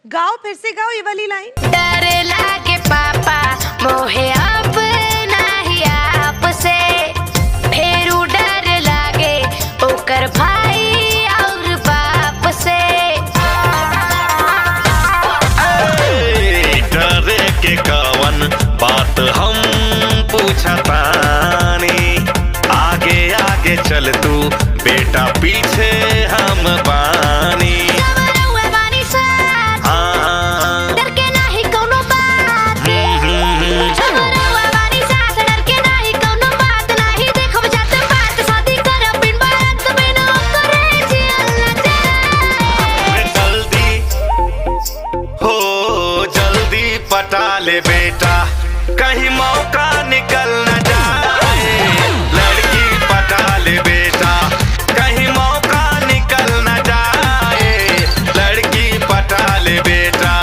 गाओ, फिर से गाओ ये वाली लाइन। डर लागे पापा मोहे अब नाही आपसे, फेरू डर लागे ओकर भाई और बाप से। डरे के कवन बात हम पूछतानी, आगे आगे चल तू बेटा पीछे हम बानी। पटा ले बेटा कहीं मौका निकल न जाए, लड़की पटा ले बेटा कहीं मौका निकल न जाए, लड़की पटा ले बेटा।